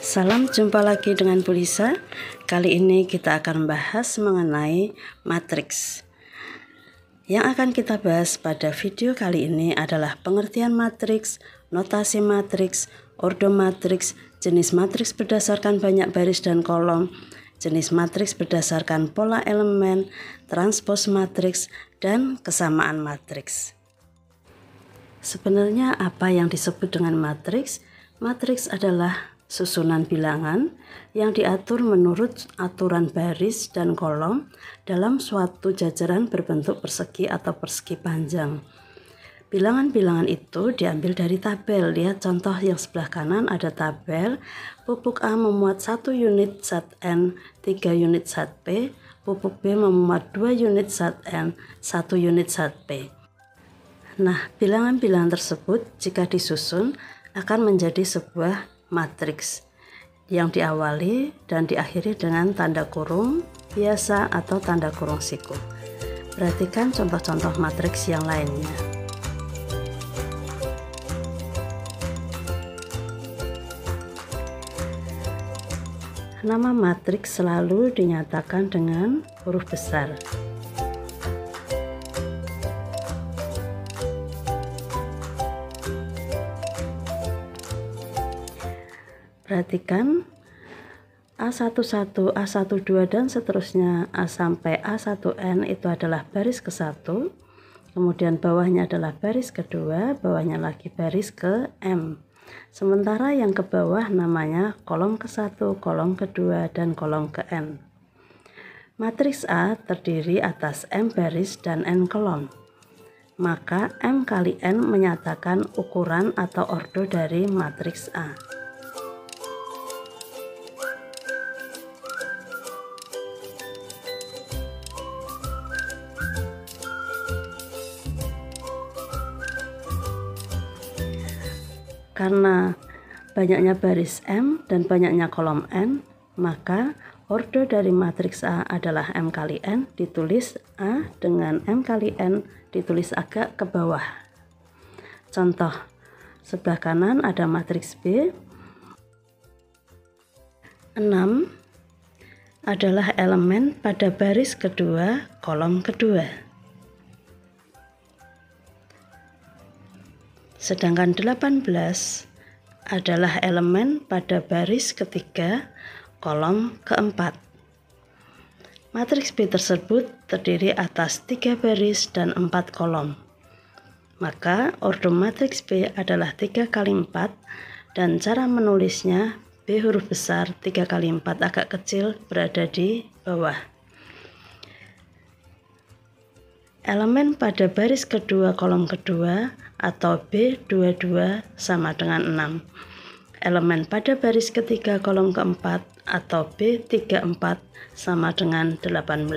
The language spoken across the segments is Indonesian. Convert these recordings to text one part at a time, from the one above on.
Salam jumpa lagi dengan Bu Lisa. Kali ini kita akan membahas mengenai matriks. Yang akan kita bahas pada video kali ini adalah pengertian matriks, notasi matriks, ordo matriks, jenis matriks berdasarkan banyak baris dan kolom, jenis matriks berdasarkan pola elemen, transpos matriks, dan kesamaan matriks. Sebenarnya apa yang disebut dengan matriks? Matriks adalah susunan bilangan yang diatur menurut aturan baris dan kolom dalam suatu jajaran berbentuk persegi atau persegi panjang. Bilangan-bilangan itu diambil dari tabel. Lihat contoh yang sebelah kanan, ada tabel. Pupuk A memuat 1 unit zat N, 3 unit zat P. Pupuk B memuat 2 unit zat N, 1 unit zat P. Nah, bilangan-bilangan tersebut jika disusun akan menjadi sebuah matriks yang diawali dan diakhiri dengan tanda kurung biasa atau tanda kurung siku. Perhatikan contoh-contoh matriks yang lainnya. Nama matriks selalu dinyatakan dengan huruf besar. Perhatikan A11, A12 dan seterusnya A sampai A1N itu adalah baris ke-1, kemudian bawahnya adalah baris kedua, bawahnya lagi baris ke M. Sementara yang ke bawah namanya kolom ke-1, kolom kedua, dan kolom ke N. Matriks A terdiri atas M baris dan N kolom. Maka M kali N menyatakan ukuran atau ordo dari matriks A. Karena banyaknya baris M dan banyaknya kolom N, maka ordo dari matriks A adalah M kali N ditulis A dengan M kali N ditulis agak ke bawah. Contoh, sebelah kanan ada matriks B. 6 adalah elemen pada baris kedua, kolom kedua. Sedangkan 18 adalah elemen pada baris ketiga, kolom keempat. Matriks B tersebut terdiri atas 3 baris dan 4 kolom. Maka ordo matriks B adalah 3 kali 4 dan cara menulisnya B huruf besar 3 kali 4 agak kecil berada di bawah. Elemen pada baris kedua kolom kedua atau B22 sama dengan 6. Elemen pada baris ketiga kolom keempat atau B34 sama dengan 18.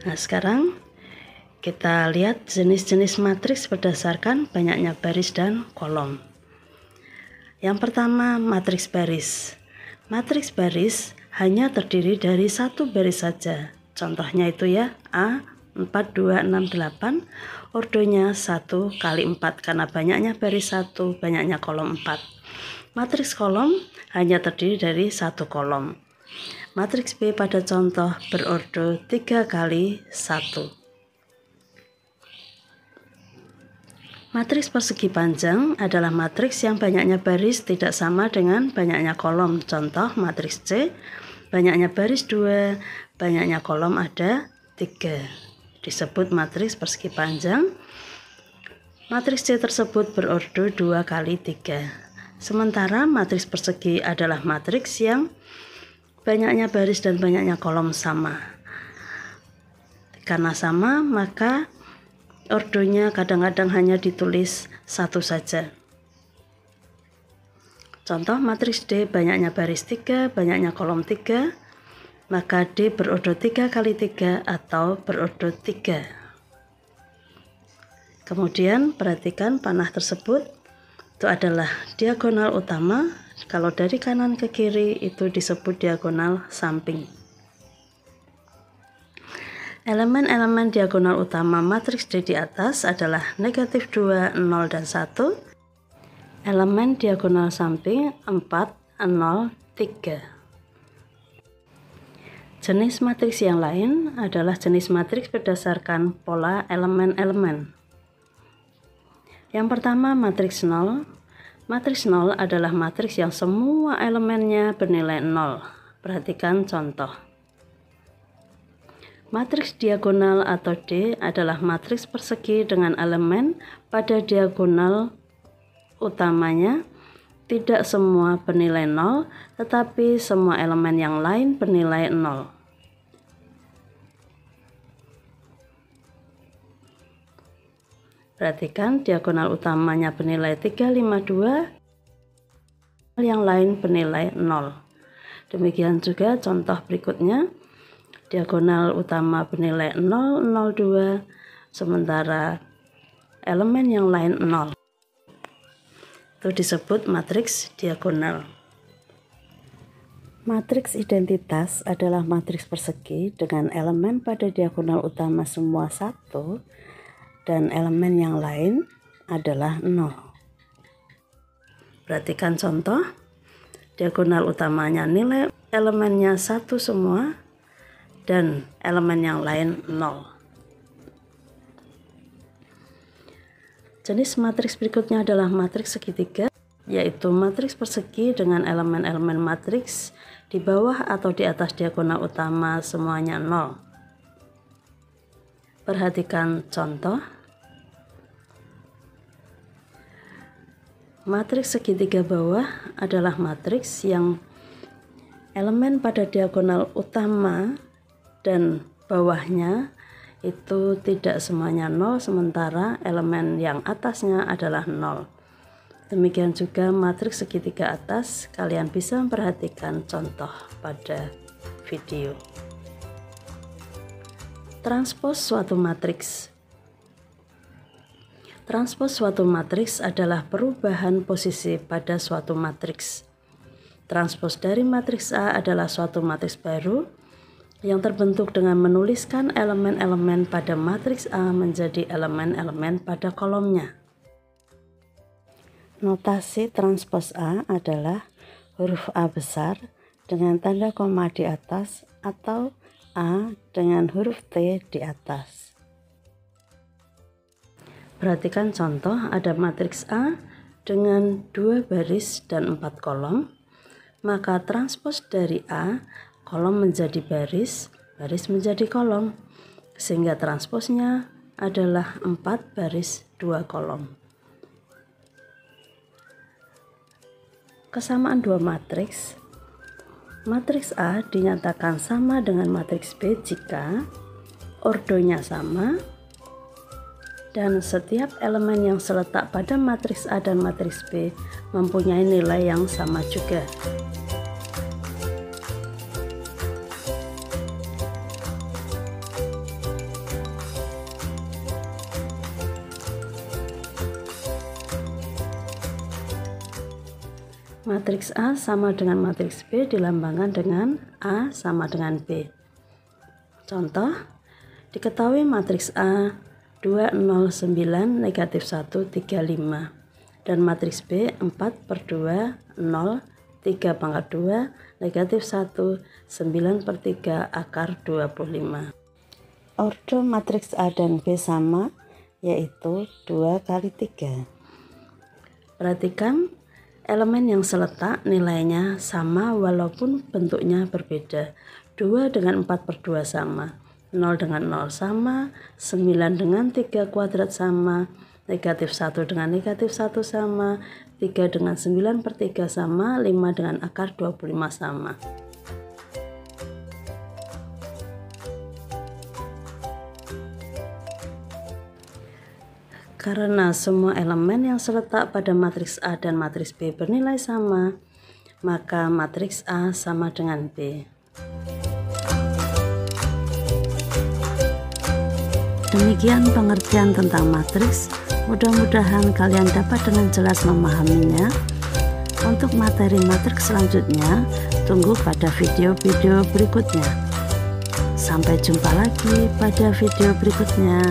Nah, sekarang kita lihat jenis-jenis matriks berdasarkan banyaknya baris dan kolom. Yang pertama, matriks baris. Matriks baris hanya terdiri dari satu baris saja. Contohnya itu ya, A 4, 2, 6, 8. Ordonya 1 kali 4 karena banyaknya baris 1, banyaknya kolom 4. Matriks kolom hanya terdiri dari satu kolom. Matriks B pada contoh berordo 3 kali 1. Matriks persegi panjang adalah matriks yang banyaknya baris tidak sama dengan banyaknya kolom. Contoh matriks C, banyaknya baris 2, banyaknya kolom ada 3. Disebut matriks persegi panjang. Matriks C tersebut berordo 2 kali 3. Sementara matriks persegi adalah matriks yang banyaknya baris dan banyaknya kolom sama. Karena sama, maka ordonya kadang-kadang hanya ditulis satu saja. Contoh matriks D banyaknya baris 3, banyaknya kolom 3, maka D berordo 3 kali 3 atau berordo 3. Kemudian perhatikan panah tersebut, itu adalah diagonal utama. Kalau dari kanan ke kiri itu disebut diagonal samping. Elemen-elemen diagonal utama matriks D di atas adalah negatif 2, 0, dan 1. Elemen diagonal samping 4, 0, 3. Jenis matriks yang lain adalah jenis matriks berdasarkan pola elemen-elemen. Yang pertama, matriks 0. Matriks 0 adalah matriks yang semua elemennya bernilai 0. Perhatikan contoh. Matriks diagonal atau D adalah matriks persegi dengan elemen pada diagonal utamanya tidak semua bernilai 0, tetapi semua elemen yang lain bernilai 0. Perhatikan, diagonal utamanya bernilai 3, 5, 2, yang lain bernilai 0. Demikian juga contoh berikutnya, diagonal utama bernilai 0, 0, 2, sementara elemen yang lain 0. Itu disebut matriks diagonal. Matriks identitas adalah matriks persegi dengan elemen pada diagonal utama semua 1 dan elemen yang lain adalah 0. Perhatikan contoh. Diagonal utamanya nilai elemennya 1 semua dan elemen yang lain 0. Jenis matriks berikutnya adalah matriks segitiga, yaitu matriks persegi dengan elemen-elemen matriks di bawah atau di atas diagonal utama semuanya 0. Perhatikan contoh. Matriks segitiga bawah adalah matriks yang elemen pada diagonal utama dan bawahnya itu tidak semuanya 0, sementara elemen yang atasnya adalah 0. Demikian juga matriks segitiga atas, kalian bisa memperhatikan contoh pada video. Transpos suatu matriks. Transpos suatu matriks adalah perubahan posisi pada suatu matriks. Transpos dari matriks A adalah suatu matriks baru yang terbentuk dengan menuliskan elemen-elemen pada matriks A menjadi elemen-elemen pada kolomnya. Notasi transpos A adalah huruf A besar dengan tanda koma di atas atau A dengan huruf T di atas. Perhatikan contoh, ada matriks A dengan 2 baris dan 4 kolom, maka transpos dari A, kolom menjadi baris, baris menjadi kolom, sehingga transposnya adalah 4 baris 2 kolom. Kesamaan dua matriks. Matriks A dinyatakan sama dengan matriks B jika ordonya sama dan setiap elemen yang terletak pada matriks A dan matriks B mempunyai nilai yang sama juga. Matriks A sama dengan matriks B dilambangkan dengan A sama dengan B. Contoh, diketahui matriks A 2, 0, 9, negatif 1, 3, 5 dan matriks B 4 per 2, 0, 3 pangkat 2, negatif 1, 9 per 3 akar 25. Ordo matriks A dan B sama, yaitu 2 kali 3. Perhatikan, elemen yang seletak nilainya sama walaupun bentuknya berbeda. 2 dengan 4 per 2 sama, 0 dengan 0 sama, 9 dengan 3 kuadrat sama, negatif 1 dengan negatif 1 sama, 3 dengan 9 per 3 sama, 5 dengan akar 25 sama. Karena semua elemen yang terletak pada matriks A dan matriks B bernilai sama, maka matriks A sama dengan B. Demikian pengertian tentang matriks. Mudah-mudahan kalian dapat dengan jelas memahaminya. Untuk materi matriks selanjutnya, tunggu pada video-video berikutnya. Sampai jumpa lagi pada video berikutnya.